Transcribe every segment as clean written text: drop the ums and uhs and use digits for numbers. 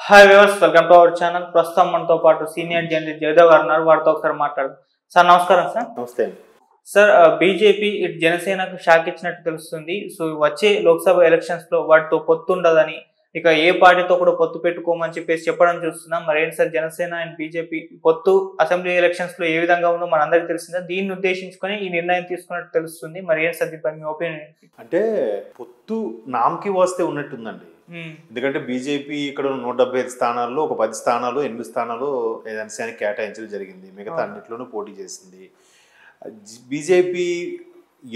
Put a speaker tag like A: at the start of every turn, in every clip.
A: Hi viewers, welcome to our channel. ప్రస్తుతం మనతో పాటు సీనియర్ జర్నలిస్ట్ జయదేవ్ గారు ఉన్నారు. వారితో ఒకసారి మాట్లాడదాం. సార్ నమస్కారం. సార్
B: నమస్తే.
A: సార్, బీజేపీ ఇటు జనసేనకు షాక్ ఇచ్చినట్టు తెలుస్తుంది. సో వచ్చే లోక్సభ ఎలక్షన్స్ లో వాటితో పొత్తు ఉండదని, ఇక ఏ పార్టీతో కూడా పొత్తు పెట్టుకోమని చెప్పడం చూస్తున్నాం. మరి ఏంటి సార్, జనసేన అండ్ బీజేపీ పొత్తు అసెంబ్లీ ఎలక్షన్స్ లో ఏ విధంగా ఉందో మనందరికీ తెలిసిందా? దీన్ని ఉద్దేశించుకొని ఈ నిర్ణయం తీసుకున్నట్టు తెలుస్తుంది. మరి ఏంటి సార్, దీనిపై మీ ఒపీనియన్ ఏంటి?
B: అంటే పొత్తు నామకి వస్తే ఉన్నట్టుందండి. ఎందుకంటే బీజేపీ ఇక్కడ 175 స్థానాల్లో ఒక 10 స్థానాలు 8 స్థానాలు జనసేనకి కేటాయించడం జరిగింది. మిగతా అన్నింటిలోనూ పోటీ చేసింది. బీజేపీ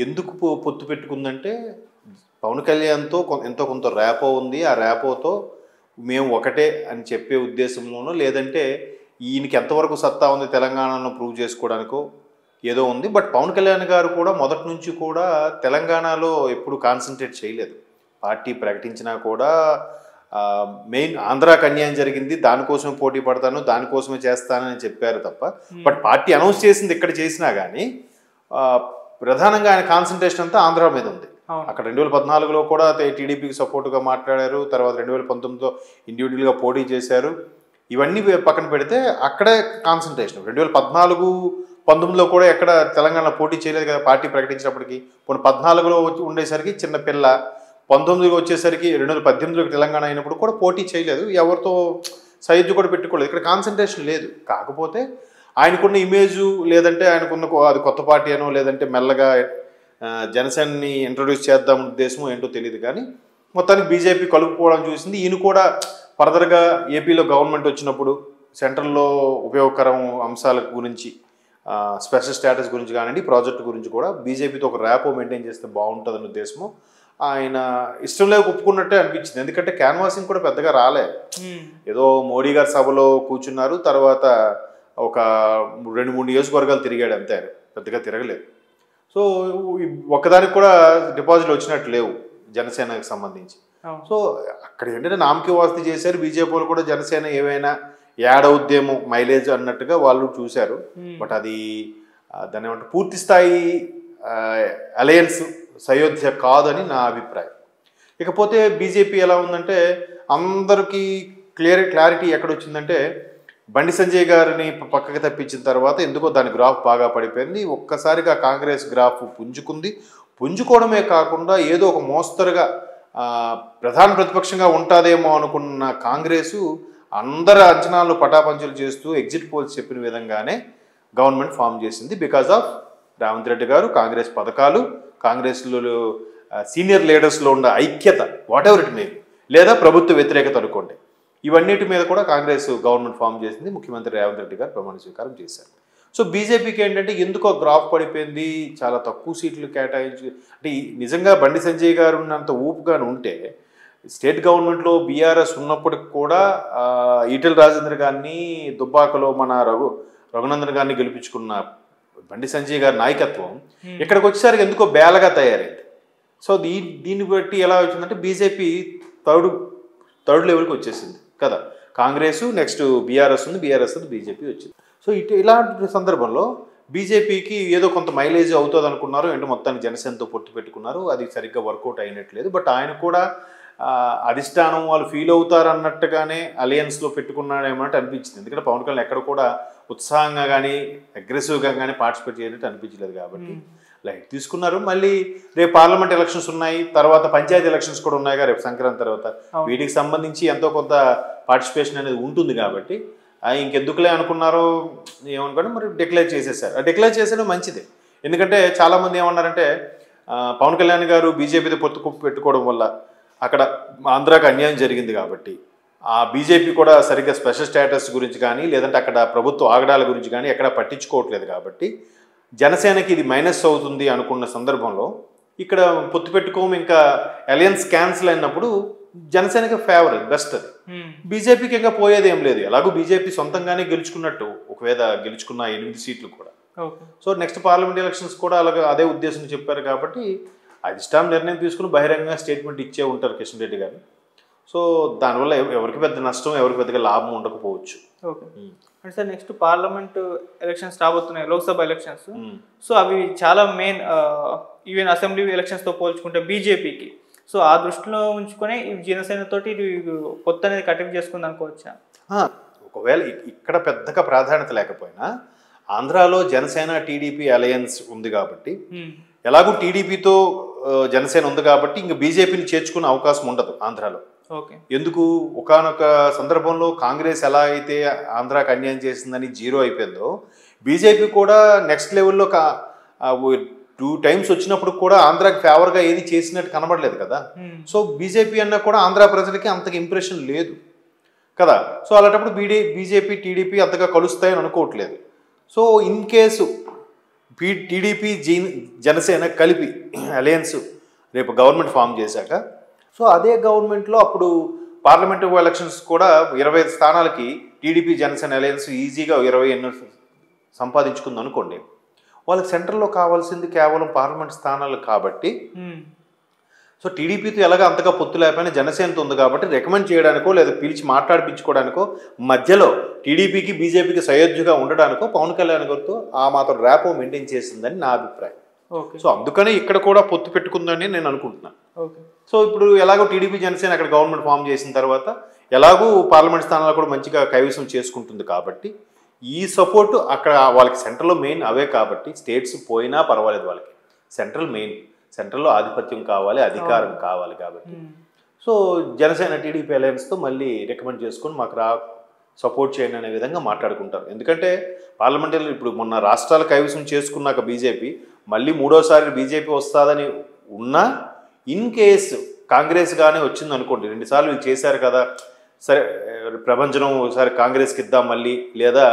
B: ఎందుకు పొత్తు పెట్టుకుందంటే పవన్ కళ్యాణ్తో ఎంతో కొంత ర్యాపో ఉంది. ఆ ర్యాపోతో మేము ఒకటే అని చెప్పే ఉద్దేశంలోనో, లేదంటే ఈయనకి ఎంతవరకు సత్తా ఉంది తెలంగాణలో ప్రూవ్ చేసుకోవడానికో ఏదో ఉంది. బట్ పవన్ కళ్యాణ్ గారు కూడా మొదటి నుంచి కూడా తెలంగాణలో ఎప్పుడు కాన్సన్ట్రేట్ చేయలేదు. పార్టీ ప్రకటించినా కూడా మెయిన్ ఆంధ్రాకి అన్యాయం జరిగింది, దానికోసమే పోటీ పడతాను, దానికోసమే చేస్తానని చెప్పారు తప్ప. బట్ పార్టీ అనౌన్స్ చేసింది ఇక్కడ చేసినా కానీ ప్రధానంగా ఆయన కాన్సన్ట్రేషన్ అంతా ఆంధ్ర మీద ఉంది. అక్కడ 2014లో కూడా టీడీపీకి సపోర్టుగా మాట్లాడారు. తర్వాత 2019లో ఇండివిజువల్గా పోటీ చేశారు. ఇవన్నీ పక్కన పెడితే అక్కడే కాన్సన్ట్రేషన్. 2014-19లో కూడా ఎక్కడ తెలంగాణ పోటీ చేయలేదు కదా పార్టీ ప్రకటించినప్పటికీ. కొన్ని 14లో ఉండేసరికి చిన్నపిల్ల, 19 వచ్చేసరికి 2018లోకి తెలంగాణ అయినప్పుడు కూడా పోటీ చేయలేదు. ఎవరితో సైజు కూడా పెట్టుకోలేదు. ఇక్కడ కాన్సన్ట్రేషన్ లేదు. కాకపోతే ఆయనకున్న ఇమేజు, లేదంటే ఆయనకున్న అది కొత్త పార్టీ అనో, లేదంటే మెల్లగా జనసేనని ఇంట్రొడ్యూస్ చేద్దాం ఉద్దేశమో ఏంటో తెలియదు. కానీ మొత్తానికి బీజేపీ కలుపుకోవడం చూసింది. ఈయన కూడా ఫర్దర్గా ఏపీలో గవర్నమెంట్ వచ్చినప్పుడు సెంట్రల్లో ఉపయోగకరం అంశాల గురించి, స్పెషల్ స్టేటస్ గురించి కానివ్వండి, ప్రాజెక్టు గురించి కూడా బీజేపీతో ఒక ర్యాపో మెయింటైన్ చేస్తే బాగుంటుందన్న ఉద్దేశము ఆయన ఇష్టం లేక ఒప్పుకున్నట్టే అనిపించింది. ఎందుకంటే క్యాన్వాసింగ్ కూడా పెద్దగా రాలే. ఏదో మోడీ గారి సభలో కూర్చున్నారు, తర్వాత ఒక 2-3 నియోజకవర్గాలు తిరిగాడు అంతే, పెద్దగా తిరగలేదు. సో ఒక్కదానికి కూడా డిపాజిట్లు వచ్చినట్టు లేవు జనసేనకు సంబంధించి. సో అక్కడ ఏంటంటే నామకి వాస్తి చేశారు. బీజేపీ వాళ్ళు కూడా జనసేన ఏమైనా యాడ్ అవుద్దేమో మైలేజ్ అన్నట్టుగా వాళ్ళు చూశారు. బట్ అది దాని ఏమంటారు, పూర్తి స్థాయి అలయన్స్ సయోధ్య కాదని నా అభిప్రాయం. ఇకపోతే బీజేపీ ఎలా ఉందంటే అందరికీ క్లారిటీ ఎక్కడొచ్చిందంటే బండి సంజయ్ గారిని పక్కకి తప్పించిన తర్వాత ఎందుకో దాని గ్రాఫ్ బాగా పడిపోయింది. ఒక్కసారిగా కాంగ్రెస్ గ్రాఫ్ పుంజుకుంది. పుంజుకోవడమే కాకుండా ఏదో ఒక మోస్తరుగా ప్రధాన ప్రతిపక్షంగా ఉంటుందేమో అనుకున్న కాంగ్రెసు అందరి అంచనాలను పటాపంచలు చేస్తూ ఎగ్జిట్ పోల్స్ చెప్పిన విధంగానే గవర్నమెంట్ ఫామ్ చేసింది. బికాజ్ ఆఫ్ రేవంత్ రెడ్డి గారు, కాంగ్రెస్ పథకాలు, కాంగ్రెస్లో సీనియర్ లీడర్స్లో ఉన్న ఐక్యత, what ever it may be, లేదా ప్రభుత్వ వ్యతిరేకత అనుకోండి, ఇవన్నిటి మీద కూడా కాంగ్రెస్ గవర్నమెంట్ ఫామ్ చేసింది. ముఖ్యమంత్రి రేవంత్ రెడ్డి గారు ప్రమాణ స్వీకారం చేశారు. సో బీజేపీకి ఏంటంటే ఎందుకో గ్రాఫ్ పడిపోయింది, చాలా తక్కువ సీట్లు కేటాయించి. అంటే నిజంగా బండి సంజయ్ గారు ఉన్నంత ఊపుగానే ఉంటే స్టేట్ గవర్నమెంట్లో బీఆర్ఎస్ ఉన్నప్పటికి కూడా ఈటెల రాజేంద్ర గారిని, దుబ్బాకలో మన రఘునందన్ గారిని గెలిపించుకున్న బండి సంజయ్ గారి నాయకత్వం ఇక్కడికి వచ్చేసరికి ఎందుకో బేలగా తయారైంది. సో దీన్ని బట్టి ఎలా వచ్చిందంటే బీజేపీ థర్డ్ లెవెల్కి వచ్చేసింది కదా. కాంగ్రెస్ నెక్స్ట్ బీఆర్ఎస్ ఉంది, బీఆర్ఎస్ ఉంది, బీజేపీ వచ్చింది. సో ఇలాంటి సందర్భంలో బీజేపీకి ఏదో కొంత మైలేజ్ అవుతుంది అనుకున్నారు. ఏంటో మొత్తానికి జనసేనతో పొత్తు పెట్టుకున్నారు. అది సరిగ్గా వర్కౌట్ అయినట్లేదు. బట్ ఆయన కూడా అధిష్టానం వాళ్ళు ఫీల్ అవుతారు అన్నట్టుగానే అలయన్స్లో పెట్టుకున్నాడేమన్నట్టు అనిపించింది. ఎందుకంటే పవన్ కళ్యాణ్ ఎక్కడ కూడా ఉత్సాహంగా కానీ అగ్రెసివ్గా కానీ పార్టిసిపేట్ చేయనట్టు అనిపించలేదు. కాబట్టి లైట్ తీసుకున్నారు. మళ్ళీ రేపు పార్లమెంట్ ఎలక్షన్స్ ఉన్నాయి, తర్వాత పంచాయతీ ఎలక్షన్స్ కూడా ఉన్నాయి రేపు సంక్రాంతి తర్వాత. వీటికి సంబంధించి ఎంతో కొంత పార్టిసిపేషన్ అనేది ఉంటుంది. కాబట్టి ఇంకెందుకులే అనుకున్నారో ఏమనుకోండి, మరి డిక్లేర్ చేసేసారు. డిక్లేర్ చేసేది మంచిదే. ఎందుకంటే చాలామంది ఏమన్నారంటే పవన్ కళ్యాణ్ గారు బీజేపీతో పొత్తు పెట్టుకోవడం వల్ల అక్కడ ఆంధ్రాకి అన్యాయం జరిగింది కాబట్టి ఆ బీజేపీ కూడా సరిగ్గా స్పెషల్ స్టేటస్ గురించి కానీ, లేదంటే అక్కడ ప్రభుత్వ ఆగడాల గురించి కానీ ఎక్కడ పట్టించుకోవట్లేదు. కాబట్టి జనసేనకి ఇది మైనస్ అవుతుంది అనుకున్న సందర్భంలో ఇక్కడ పొత్తు పెట్టుకోము, ఇంకా అలయన్స్ క్యాన్సిల్ అయినప్పుడు జనసేనకి ఫేవర్, బెస్ట్ అది. బీజేపీకి ఇంకా పోయేది ఏం లేదు. ఎలాగో బీజేపీ సొంతంగానే గెలుచుకున్నట్టు, ఒకవేళ గెలుచుకున్న 8 సీట్లు కూడా. సో నెక్స్ట్ పార్లమెంట్ ఎలక్షన్స్ కూడా అలాగే అదే ఉద్దేశం చెప్పారు. కాబట్టి అధిష్టానం నిర్ణయం తీసుకుని బహిరంగంగా స్టేట్మెంట్ ఇచ్చే ఉంటారు కిషన్ రెడ్డి గారు. సో దానివల్ల ఎవరికి పెద్ద నష్టం, ఎవరికి పెద్దగా లాభం ఉండకపోవచ్చు.
A: ఓకే. అంటే సార్ నెక్స్ట్ పార్లమెంట్ ఎలక్షన్స్ రాబోతున్నాయి, లోక్సభ ఎలక్షన్స్. సో అవి చాలా మెయిన్, ఈవెన్ అసెంబ్లీ ఎలక్షన్స్తో పోల్చుకుంటే బీజేపీకి సో ఆ దృష్టిలో ఉంచుకొని ఈ జనసేన తోటి పొత్తు అనేది కటింగ్ చేసుకుంది అనుకోవచ్చా?
B: ఒకవేళ ఇక్కడ పెద్దగా ప్రాధాన్యత లేకపోయినా ఆంధ్రాలో జనసేన టీడీపీ అలయన్స్ ఉంది కాబట్టి, ఎలాగూ టీడీపీతో జనసేన ఉంది కాబట్టి ఇంక బీజేపీని చేర్చుకునే అవకాశం ఉండదు ఆంధ్రాలో. ఎందుకు, ఒకానొక సందర్భంలో కాంగ్రెస్ ఎలా అయితే ఆంధ్రాకి అన్యాయం చేసిందని జీరో అయిపోయిందో, బీజేపీ కూడా నెక్స్ట్ లెవెల్లో 2 టైమ్స్ వచ్చినప్పుడు కూడా ఆంధ్రాకి ఫేవర్గా ఏది చేసినట్టు కనబడలేదు కదా. సో బీజేపీ అన్నా కూడా ఆంధ్ర ప్రజలకి అంతగా ఇంప్రెషన్ లేదు కదా. సో అలాంటప్పుడు బీజేపీ టీడీపీ అంతగా కలుస్తాయని అనుకోవట్లేదు. So in case TDP Janasena కలిపి అలయన్స్ రేపు గవర్నమెంట్ ఫామ్ చేశాక, సో అదే గవర్నమెంట్లో అప్పుడు పార్లమెంటరీ ఎలక్షన్స్ కూడా 25 స్థానాలకి టీడీపీ జనసేన అలయన్స్ ఈజీగా 28 సంపాదించుకుంది అనుకోండి. వాళ్ళకి సెంట్రల్లో కావాల్సింది కేవలం పార్లమెంట్ స్థానాలు కాబట్టి, సో టీడీపీతో ఎలాగ అంతగా పొత్తు లేకపోయినా జనసేనతో ఉంది కాబట్టి రికమెండ్ చేయడానికో లేదా పిలిచి మాట్లాడిపించుకోవడానికో మధ్యలో టీడీపీకి బీజేపీకి సయోధ్యగా ఉండడానికో పవన్ కళ్యాణ్ గారితో ఆ మాత్రం ర్యాపో మెయింటైన్ చేసిందని నా అభిప్రాయం. సో అందుకని ఇక్కడ కూడా పొత్తు పెట్టుకుందని నేను అనుకుంటున్నాను. సో ఇప్పుడు ఎలాగో టీడీపీ జనసేన అక్కడ గవర్నమెంట్ ఫామ్ చేసిన తర్వాత ఎలాగూ పార్లమెంట్ స్థానాలు కూడా మంచిగా కైవసం చేసుకుంటుంది కాబట్టి ఈ సపోర్టు అక్కడ వాళ్ళకి సెంట్రల్లో మెయిన్ అవే కాబట్టి, స్టేట్స్ పోయినా పర్వాలేదు, వాళ్ళకి సెంట్రల్ మెయిన్, సెంట్రల్లో ఆధిపత్యం కావాలి, అధికారం కావాలి కాబట్టి సో జనసేన టీడీపీ అలయన్స్తో మళ్ళీ రికమెండ్ చేసుకొని మాకు సపోర్ట్ చేయండి అనే విధంగా మాట్లాడుకుంటారు. ఎందుకంటే పార్లమెంటరీ ఇప్పుడు మొన్న రాష్ట్రాలు కైవసం చేసుకున్నాక బీజేపీ మళ్ళీ 3వసారి బీజేపీ వస్తుందని ఉన్నా, ఇన్ కేసు కాంగ్రెస్ కానీ వచ్చింది అనుకోండి, 2 సార్లు వీళ్ళు చేశారు కదా, సరే ప్రభంజనం ఒకసారి కాంగ్రెస్కి ఇద్దాం మళ్ళీ, లేదా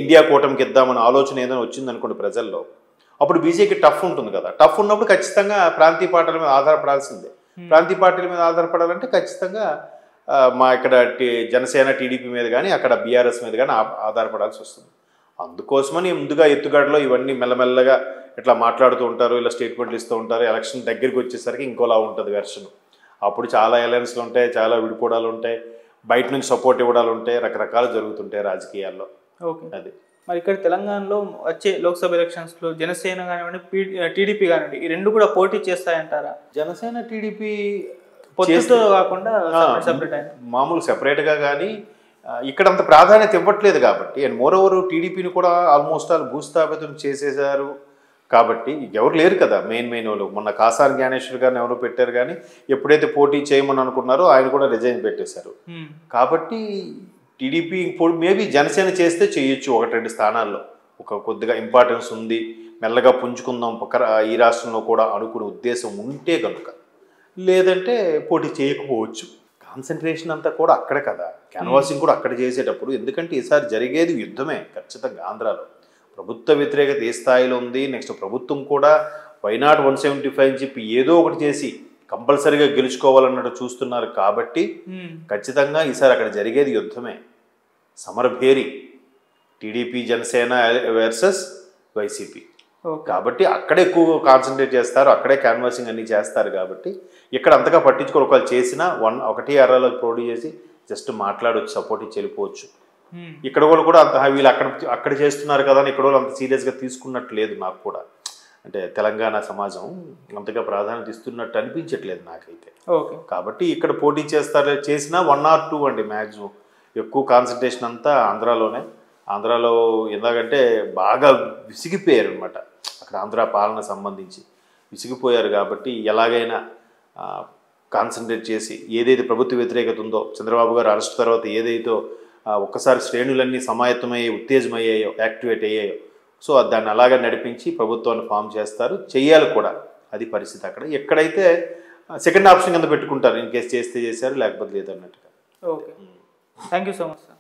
B: ఇండియా కూటమికి ఇద్దామని ఆలోచన ఏదైనా వచ్చింది అనుకోండి ప్రజల్లో, అప్పుడు బీజేపీ టఫ్ ఉంటుంది కదా. టఫ్ ఉన్నప్పుడు ఖచ్చితంగా ప్రాంతీయ పార్టీల మీద ఆధారపడాల్సిందే. ప్రాంతీయ పార్టీల మీద ఆధారపడాలంటే ఖచ్చితంగా మా ఇక్కడ జనసేన టీడీపీ మీద కానీ అక్కడ బీఆర్ఎస్ మీద కానీ ఆధారపడాల్సి వస్తుంది. అందుకోసమని ముందుగా ఎత్తుగడలో ఇవన్నీ మెల్లమెల్లగా ఇట్లా మాట్లాడుతూ ఉంటారు, ఇలా స్టేట్మెంట్లు ఇస్తూ ఉంటారు. ఎలక్షన్ దగ్గరికి వచ్చేసరికి ఇంకోలా ఉంటుంది వెర్షన్. అప్పుడు చాలా అలయన్స్లు ఉంటాయి, చాలా విడిపోవడాలు ఉంటాయి, బయట నుంచి సపోర్ట్ ఇవ్వడాలు ఉంటాయి, రకరకాలు జరుగుతుంటాయి రాజకీయాల్లో. అది
A: మరి ఇక్కడ తెలంగాణలో వచ్చే లోక్సభ ఎలక్షన్స్లో జనసేన కానివ్వండి, టీడీపీ కానివ్వండి, ఈ రెండు కూడా పోటీ చేస్తాయంటారా?
B: జనసేన టీడీపీ
A: పొత్తుతో కాకుండా
B: మామూలు సెపరేట్గా కానీ ఇక్కడ అంత ప్రాధాన్యత ఇవ్వట్లేదు కాబట్టి, అండ్ మోరోవర్ టీడీపీని కూడా ఆల్మోస్ట్ ఆల్ భూస్థాపితం చేసేసారు కాబట్టి ఎవరు లేరు కదా మెయిన్ వాళ్ళు. మొన్న కాసాని జ్ఞానేశ్వర్ గారిని ఎవరో పెట్టారు, కానీ ఎప్పుడైతే పోటీ చేయమని అనుకున్నారో ఆయన కూడా రిజైన్ పెట్టేశారు. కాబట్టి టీడీపీ ఇప్పుడు మేబీ జనసేన చేస్తే చేయొచ్చు 1-2 స్థానాల్లో, కొద్దిగా ఇంపార్టెన్స్ ఉంది, మెల్లగా పుంజుకుందాం ఈ రాష్ట్రంలో కూడా అనుకునే ఉద్దేశం ఉంటే కనుక, లేదంటే పోటీ చేయకపోవచ్చు. కాన్సన్ట్రేషన్ అంతా కూడా అక్కడే కదా, క్యాన్వాసింగ్ కూడా అక్కడ చేసేటప్పుడు. ఎందుకంటే ఈసారి జరిగేది యుద్ధమే ఖచ్చితంగా. ఆంధ్రాలో ప్రభుత్వ వ్యతిరేకత ఏ స్థాయిలో ఉంది, నెక్స్ట్ ప్రభుత్వం కూడా వైనాట్ 175 అని చెప్పి ఏదో ఒకటి చేసి కంపల్సరీగా గెలుచుకోవాలన్నట్టు చూస్తున్నారు కాబట్టి ఖచ్చితంగా ఈసారి అక్కడ జరిగేది యుద్ధమే, సమరభేరి, టీడీపీ జనసేన వర్సెస్ వైసీపీ. కాబట్టి అక్కడే ఎక్కువ కాన్సన్ట్రేట్ చేస్తారు, అక్కడే క్యాన్వాసింగ్ అన్నీ చేస్తారు. కాబట్టి ఇక్కడ అంతగా పట్టించుకోరు. ఒకళ్ళు చేసినా 1 పోటీ చేసి జస్ట్ మాట్లాడవచ్చు, సపోర్ట్ ఇచ్చి వెళ్ళిపోవచ్చు. ఇక్కడ కూడా అంత వీళ్ళు అక్కడ చేస్తున్నారు కదా అని ఇక్కడ వాళ్ళు అంత సీరియస్గా తీసుకున్నట్టు లేదు నాకు కూడా. అంటే తెలంగాణ సమాజం అంతగా ప్రాధాన్యత ఇస్తున్నట్టు అనిపించట్లేదు నాకైతే. కాబట్టి ఇక్కడ పోటీ చేసినా 1 or 2 అండి మ్యాక్సిమం. ఎక్కువ కాన్సన్ట్రేషన్ అంతా ఆంధ్రాలో ఎందుకంటే బాగా విసిగిపోయారు అనమాట. అక్కడ ఆంధ్ర పాలన సంబంధించి విసిగిపోయారు కాబట్టి ఎలాగైనా కాన్సన్ట్రేట్ చేసి ఏదైతే ప్రభుత్వ వ్యతిరేకత ఉందో, చంద్రబాబు గారు అరెస్ట్ తర్వాత ఏదైతే ఒక్కసారి శ్రేణులన్నీ సమాయత్తమయ్యాయో, ఉత్తేజమయ్యాయో, యాక్టివేట్ అయ్యాయో, సో దాన్ని అలాగే నడిపించి ప్రభుత్వాన్ని ఫామ్ చేస్తారు, చెయ్యాలి కూడా. అది పరిస్థితి అక్కడ. ఎక్కడైతే సెకండ్ ఆప్షన్ కింద పెట్టుకుంటారు, ఇన్ కేసు చేస్తే చేశారు, లేకపోతే లేదన్నట్టుగా.
A: Okay, thank you so much sir.